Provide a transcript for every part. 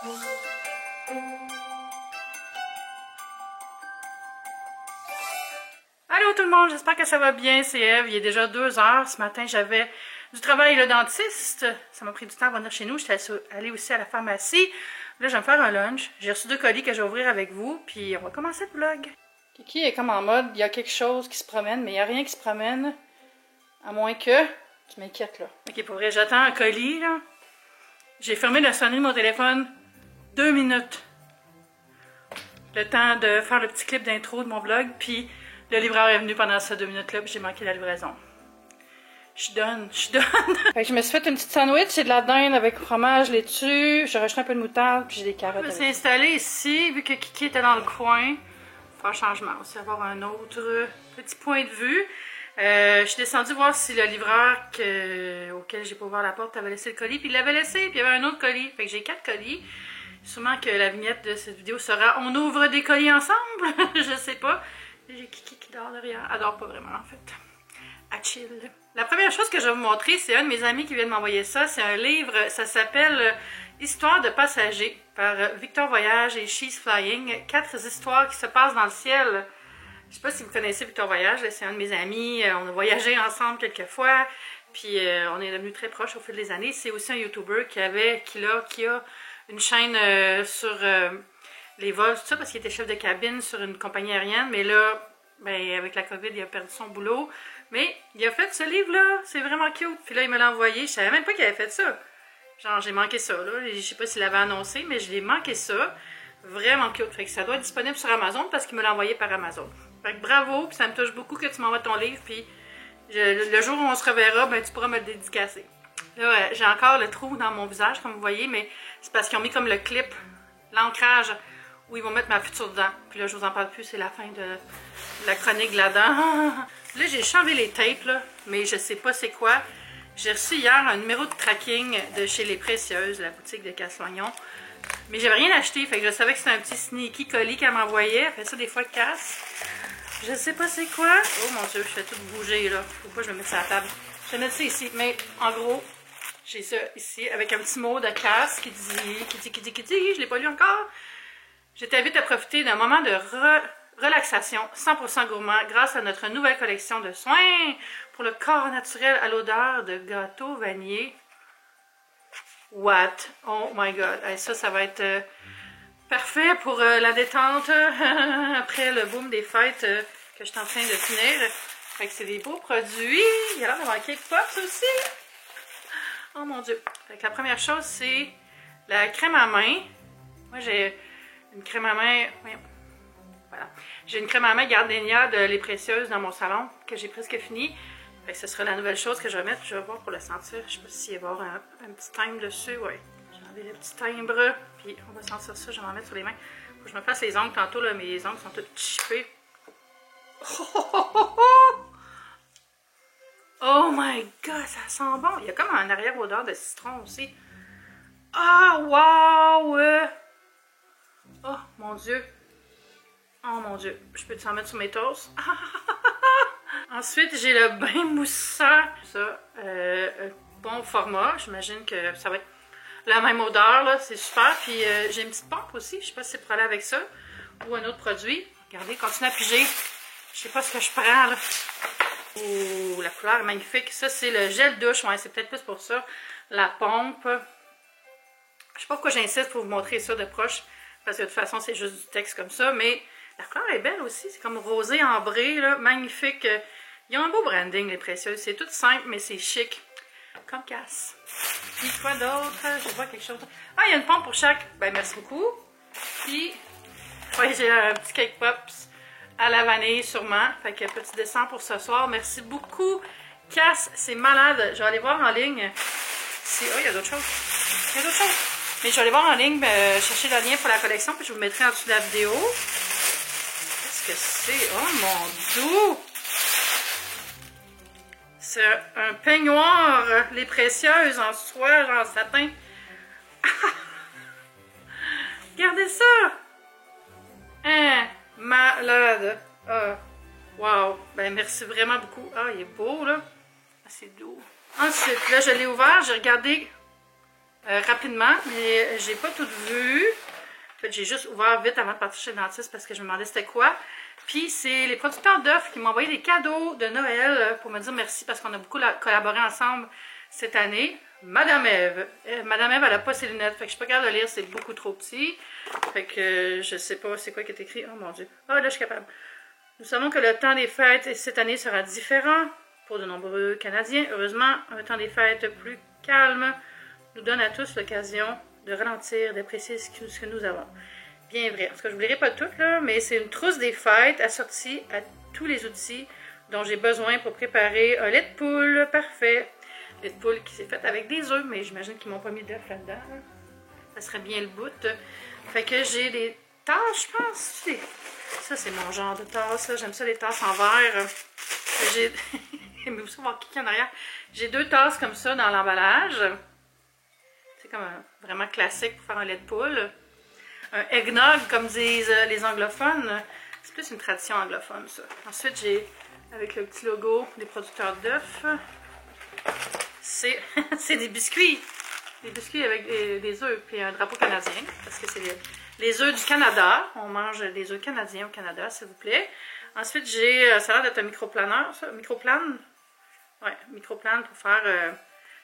Allô tout le monde, j'espère que ça va bien, c'est Eve. Il est déjà 2 heures. Ce matin, j'avais du travail le dentiste. Ça m'a pris du temps à venir chez nous. J'étais allée aussi à la pharmacie. Là, je vais me faire un lunch. J'ai reçu 2 colis que je vais ouvrir avec vous. Puis on va commencer le vlog. Kiki est comme en mode, il y a quelque chose qui se promène, mais il n'y a rien qui se promène. À moins que... Tu m'inquiètes là. Ok, pour vrai, j'attends un colis là. J'ai fermé la sonnerie de mon téléphone 2 minutes. Le temps de faire le petit clip d'intro de mon vlog. Puis... le livreur est venu pendant ces 2 minutes-là, puis j'ai manqué la livraison. Je suis done. Fait que je me suis fait une petite sandwich, c'est de la dinde avec fromage, laitue, j'ai rajouté un peu de moutarde, puis j'ai des carottes. Je me suis installée ici, vu que Kiki était dans le coin. Faire changement aussi, avoir un autre petit point de vue. Je suis descendue voir si le livreur auquel j'ai pas ouvert la porte avait laissé le colis, puis il l'avait laissé, puis il y avait un autre colis. Fait que j'ai 4 colis. Sûrement que la vignette de cette vidéo sera « On ouvre des colis ensemble », je sais pas. J'ai Kiki qui dort derrière. Elle dort pas vraiment en fait. À chill. La première chose que je vais vous montrer, c'est un de mes amis qui vient de m'envoyer ça. C'est un livre, ça s'appelle Histoire de passagers par Victor Voyage et She's Flying. 4 histoires qui se passent dans le ciel. Je sais pas si vous connaissez Victor Voyage, c'est un de mes amis. On a voyagé ensemble quelques fois. Puis on est devenus très proches au fil des années. C'est aussi un YouTuber qui a une chaîne sur... les vols, tout ça, parce qu'il était chef de cabine sur une compagnie aérienne, mais là, ben, avec la COVID, il a perdu son boulot. Mais il a fait ce livre-là, c'est vraiment cute. Puis là, il me l'a envoyé, je savais même pas qu'il avait fait ça. Genre, j'ai manqué ça, là. Je sais pas s'il l'avait annoncé, mais je l'ai manqué ça. Vraiment cute. Fait que ça doit être disponible sur Amazon parce qu'il me l'a envoyé par Amazon. Fait que bravo, puis ça me touche beaucoup que tu m'envoies ton livre, puis le jour où on se reverra, ben, tu pourras me le dédicacer. Là, j'ai encore le trou dans mon visage, comme vous voyez, mais c'est parce qu'ils ont mis comme le clip, l'ancrage, où ils vont mettre ma future dent. Puis là, je vous en parle plus, c'est la fin de la chronique de la dent. Là, j'ai changé les tapes, là, mais je sais pas c'est quoi. J'ai reçu hier un numéro de tracking de chez Les Précieuses, la boutique de Casse-Soignon. Mais j'avais rien acheté, fait que je savais que c'était un petit sneaky colis qu'elle m'envoyait. Elle fait ça des fois casse. Je sais pas c'est quoi. Oh mon Dieu, je fais tout bouger, là. Pourquoi je vais mettre ça à la table? Je vais mettre ça ici, mais en gros, j'ai ça ici, avec un petit mot de casse qui dit, je l'ai pas lu encore. Je t'invite à profiter d'un moment de relaxation 100% gourmand grâce à notre nouvelle collection de soins pour le corps naturel à l'odeur de gâteau vanillé. What? Oh my god. Et ça va être parfait pour la détente après le boom des fêtes que je suis en train de finir. Fait que c'est des beaux produits. Il y a l'air d'avoir Cake Pops aussi. Oh mon dieu. Fait que la première chose, c'est la crème à main. Moi, j'ai une crème à main, voilà. J'ai une crème à main Gardenia de Les Précieuses dans mon salon que j'ai presque fini. Fait que ce sera la nouvelle chose que je vais mettre. Je vais voir pour le sentir. Je sais pas s'il va y avoir un petit timbre dessus. Ouais. J'ai enlevé le petit timbre. Puis on va sentir ça. Je vais m'en mettre sur les mains. Faut que je me fasse les ongles tantôt. Là, mes ongles sont tous chippés. Oh my god, ça sent bon. Il y a comme un arrière-odeur de citron aussi. Ah, wow! Oh mon dieu. Oh mon dieu. Je peux t'en mettre sur mes toasts? Ensuite, j'ai le bain moussant. Ça, bon format. J'imagine que ça va être la même odeur, là. C'est super. Puis j'ai une petite pompe aussi. Je sais pas si c'est pour aller avec ça. Ou un autre produit. Regardez, continue à piger. Je sais pas ce que je prends, là. Oh, la couleur est magnifique. Ça, c'est le gel douche. Ouais, c'est peut-être plus pour ça. La pompe. Je sais pas pourquoi j'insiste pour vous montrer ça de proche. Parce que de toute façon, c'est juste du texte comme ça. Mais la couleur est belle aussi. C'est comme rosé ambré, là. Magnifique. Ils ont un beau branding, Les Précieuses. C'est tout simple, mais c'est chic. Comme casse. Puis quoi d'autre? Je vois quelque chose. Ah, il y a une pompe pour chaque. Ben, merci beaucoup. Puis, ouais, j'ai un petit Cake Pops à la vanille, sûrement. Fait que petit dessin pour ce soir. Merci beaucoup. Casse, c'est malade. Je vais aller voir en ligne. Si... Oh, il y a d'autres choses. Il y a d'autres choses. Mais je vais aller voir en ligne, chercher le lien pour la collection, puis je vous le mettrai en dessous de la vidéo. Qu'est-ce que c'est? Oh mon Dieu! C'est un peignoir, Les Précieuses, en soie, genre satin. Regardez ça! Hein? Malade! Ah, wow! Ben merci vraiment beaucoup. Ah, il est beau, là. Ah, c'est doux. Ensuite, là, je l'ai ouvert, j'ai regardé rapidement, mais j'ai pas tout vu. En fait, j'ai juste ouvert vite avant de partir chez le dentiste parce que je me demandais c'était quoi. Puis c'est les producteurs d'œufs qui m'ont envoyé des cadeaux de Noël pour me dire merci parce qu'on a beaucoup collaboré ensemble cette année. Madame Ève. Madame Ève, elle n'a pas ses lunettes, fait que je suis pas capable de lire, c'est beaucoup trop petit. Fait que je sais pas c'est quoi qui est écrit. Oh mon Dieu. Ah, là, je suis capable. Nous savons que le temps des fêtes cette année sera différent pour de nombreux Canadiens. Heureusement, un temps des fêtes plus calme nous donne à tous l'occasion de ralentir, d'apprécier ce que nous avons. Bien vrai. En tout cas, je ne vous lirai pas tout, là, mais c'est une trousse des fêtes assortie à tous les outils dont j'ai besoin pour préparer un lait de poule parfait. Lait de poule qui s'est fait avec des œufs, mais j'imagine qu'ils m'ont pas mis d'œufs là-dedans. Ça serait bien le bout. Fait que j'ai des tasses, je pense. Ça, c'est mon genre de tasse. J'aime ça, les tasses en verre. J'ai... mais vous savez voir qui en arrière. J'ai 2 tasses comme ça dans l'emballage. C'est comme vraiment classique pour faire un lait de poule. Un eggnog, comme disent les anglophones. C'est plus une tradition anglophone, ça. Ensuite, j'ai, avec le petit logo des producteurs d'œufs, c'est des biscuits. Des biscuits avec des œufs, puis un drapeau canadien, parce que c'est les œufs du Canada. On mange des œufs canadiens au Canada, s'il vous plaît. Ensuite, j'ai, ça a l'air d'être un microplaneur, ça. Microplane. Ouais, microplane pour faire...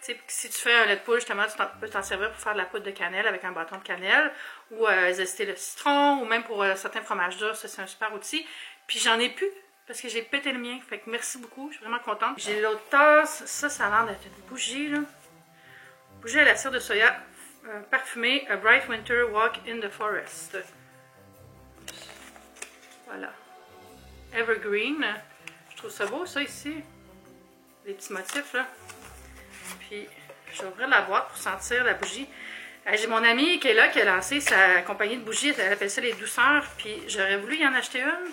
tu sais, si tu fais un lait de poule, justement, tu peux t'en servir pour faire de la poudre de cannelle avec un bâton de cannelle, ou zester le citron, ou même pour certains fromages durs, ça c'est un super outil. Puis j'en ai plus, parce que j'ai pété le mien, fait que merci beaucoup, je suis vraiment contente. J'ai l'autre tasse, ça a l'air d'être une bougie, là. Bougie à la cire de soya parfumée, A Bright Winter Walk in the Forest. Voilà. Evergreen, je trouve ça beau, ça, ici. Les petits motifs, là. Puis, je vais ouvrir la boîte pour sentir la bougie. J'ai mon amie qui est là, qui a lancé sa compagnie de bougies. Elle appelle ça les douceurs. Puis, j'aurais voulu y en acheter une.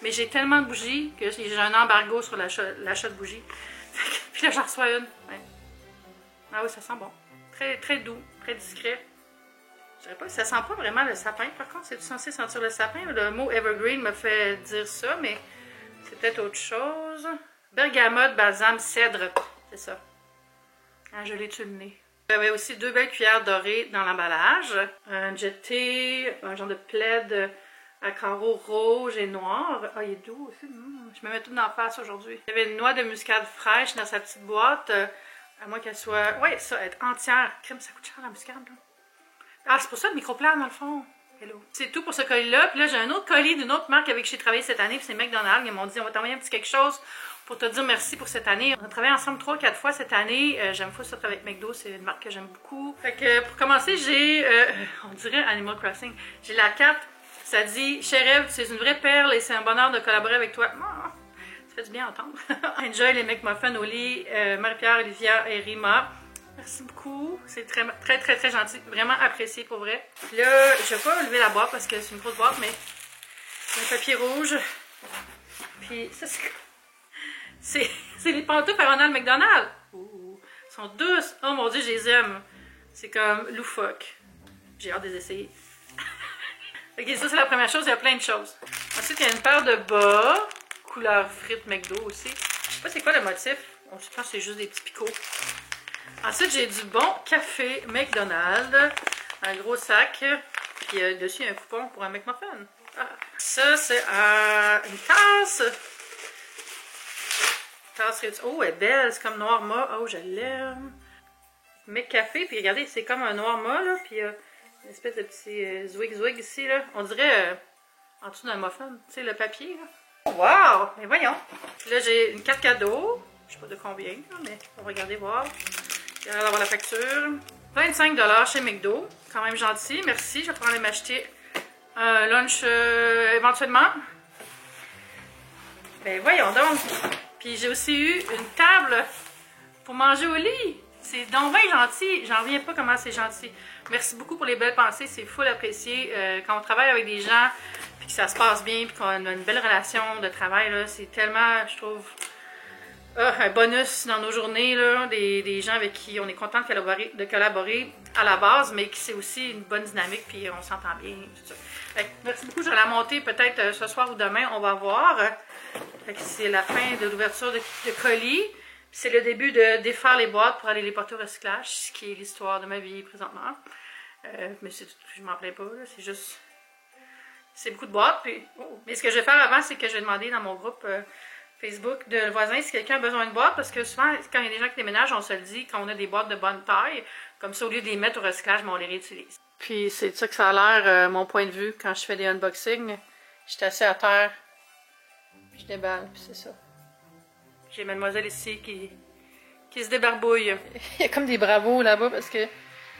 Mais j'ai tellement de bougies que j'ai un embargo sur l'achat de bougies. Puis là, j'en reçois une. Ouais. Ah oui, ça sent bon. Très, très doux, très discret. Je dirais pas que ça sent pas vraiment le sapin. Par contre, c'est censé sentir le sapin. Le mot evergreen me fait dire ça, mais c'est peut-être autre chose. Bergamote, balsame, cèdre. C'est ça. Ah, je l'ai tué le nez. J'avais aussi 2 belles cuillères dorées dans l'emballage. Un jeté, un genre de plaid à carreaux rouge et noir. Ah, il est doux aussi. Je me mets tout dans la face aujourd'hui. Il y avait une noix de muscade fraîche dans sa petite boîte. À moins qu'elle soit... ouais, ça, être entière. Crème, ça coûte cher la muscade, là. Ah, c'est pour ça le microplane, dans le fond. Hello. C'est tout pour ce colis-là. Puis là, j'ai un autre colis d'une autre marque avec qui j'ai travaillé cette année. Puis c'est McDonald's. Ils m'ont dit, on va t'envoyer un petit quelque chose pour te dire merci pour cette année. On a travaillé ensemble 3-4 fois cette année. J'aime fou ça travailler avec McDo. C'est une marque que j'aime beaucoup. Fait que pour commencer, j'ai, on dirait Animal Crossing. J'ai la carte. Ça dit, chère Ève, tu es une vraie perle et c'est un bonheur de collaborer avec toi. Ah, ça fait du bien à entendre. Enjoy les McMuffins au lit. Marie-Pierre, Olivia et Rima. Merci beaucoup. C'est très, très, très, très gentil. Vraiment apprécié pour vrai. Là, je vais pas lever la boîte parce que c'est une grosse boîte, mais c'est un papier rouge. Puis ça, c'est les pantoufles à Ronald McDonald. Ouh, elles sont douces. Oh mon Dieu, je les aime. C'est comme loufoque. J'ai hâte de les essayer. Ok, ça c'est la première chose. Il y a plein de choses. Ensuite, il y a une paire de bas. Couleur frite McDo aussi. Je sais pas c'est quoi le motif. Je pense que c'est juste des petits picots. Ensuite, j'ai du bon café McDonald's. Un gros sac. Puis dessus, il y a un coupon pour un McMuffin. Ah. Ça, c'est une tasse. Oh, elle est belle. C'est comme noir mat. Oh, je l'aime. McCafé. Puis regardez, c'est comme un noir mat, là. Puis une espèce de petit zwig-zwig ici, là. On dirait en dessous d'un muffin. Tu sais, le papier, là. Oh, wow! Mais voyons. Là, j'ai une carte cadeau. Je sais pas de combien, là, mais on va regarder voir. Il y a d'avoir la facture. 25 $ chez McDo. Quand même gentil. Merci. Je vais pouvoir aller m'acheter un lunch éventuellement. Ben voyons donc. Puis j'ai aussi eu une table pour manger au lit. C'est donc bien gentil. J'en reviens pas comment c'est gentil. Merci beaucoup pour les belles pensées. C'est full apprécié. Quand on travaille avec des gens, puis que ça se passe bien, puis qu'on a une belle relation de travail, c'est tellement, je trouve, un bonus dans nos journées. Là, des gens avec qui on est content de collaborer à la base, mais qui c'est aussi une bonne dynamique, puis on s'entend bien. Tout ça. Fait que, merci beaucoup. Je vais la monter peut-être ce soir ou demain. On va voir. C'est la fin de l'ouverture de colis. C'est le début de défaire les boîtes pour aller les porter au recyclage, ce qui est l'histoire de ma vie présentement. Mais je m'en plains pas, c'est juste... C'est beaucoup de boîtes. Puis... Oh. Mais ce que je vais faire avant, c'est que je vais demander dans mon groupe Facebook de voisins si quelqu'un a besoin de boîtes, parce que souvent, quand il y a des gens qui déménagent, on se le dit, quand on a des boîtes de bonne taille, comme ça, au lieu de les mettre au recyclage, on les réutilise. Puis c'est ça que ça a l'air, mon point de vue, quand je fais des unboxings. J'étais assis à terre, puis je déballe, puis c'est ça. J'ai mademoiselle ici qui se débarbouille. Il y a comme des bravos là-bas parce que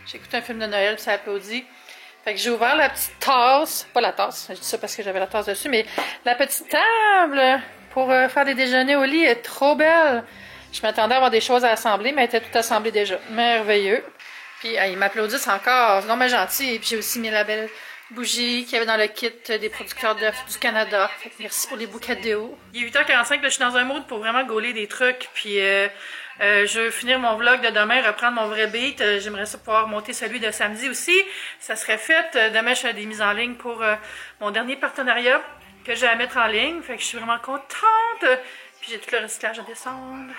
j'ai écouté un film de Noël puis ça applaudit. Fait que j'ai ouvert la petite tasse, pas la tasse, je dis ça parce que j'avais la tasse dessus, mais la petite table pour faire des déjeuners au lit est trop belle. Je m'attendais à avoir des choses à assembler, mais elle était tout assemblée déjà. Merveilleux. Puis ils m'applaudissent encore, c'est vraiment gentil. Puis j'ai aussi mis la belle bougie qu'il y avait dans le kit des producteurs d'œufs du Canada. Fait que merci pour les bouquets de déo. Il est 8h45, là, je suis dans un mood pour vraiment gauler des trucs. Puis je veux finir mon vlog de demain, reprendre mon vrai beat. J'aimerais ça pouvoir monter celui de samedi aussi. Ça serait fait. Demain, je fais des mises en ligne pour mon dernier partenariat que j'ai à mettre en ligne. Fait que je suis vraiment contente. Puis j'ai tout le recyclage à descendre.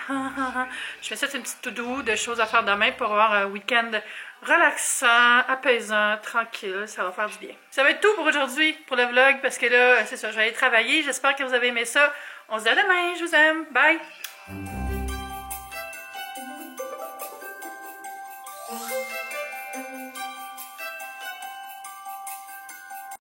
Je fais ça, c'est une petite to-do de choses à faire demain pour avoir un week-end relaxant, apaisant, tranquille. Ça va faire du bien. Ça va être tout pour aujourd'hui, pour le vlog, parce que là, c'est ça, je vais aller travailler. J'espère que vous avez aimé ça. On se dit à demain. Je vous aime. Bye!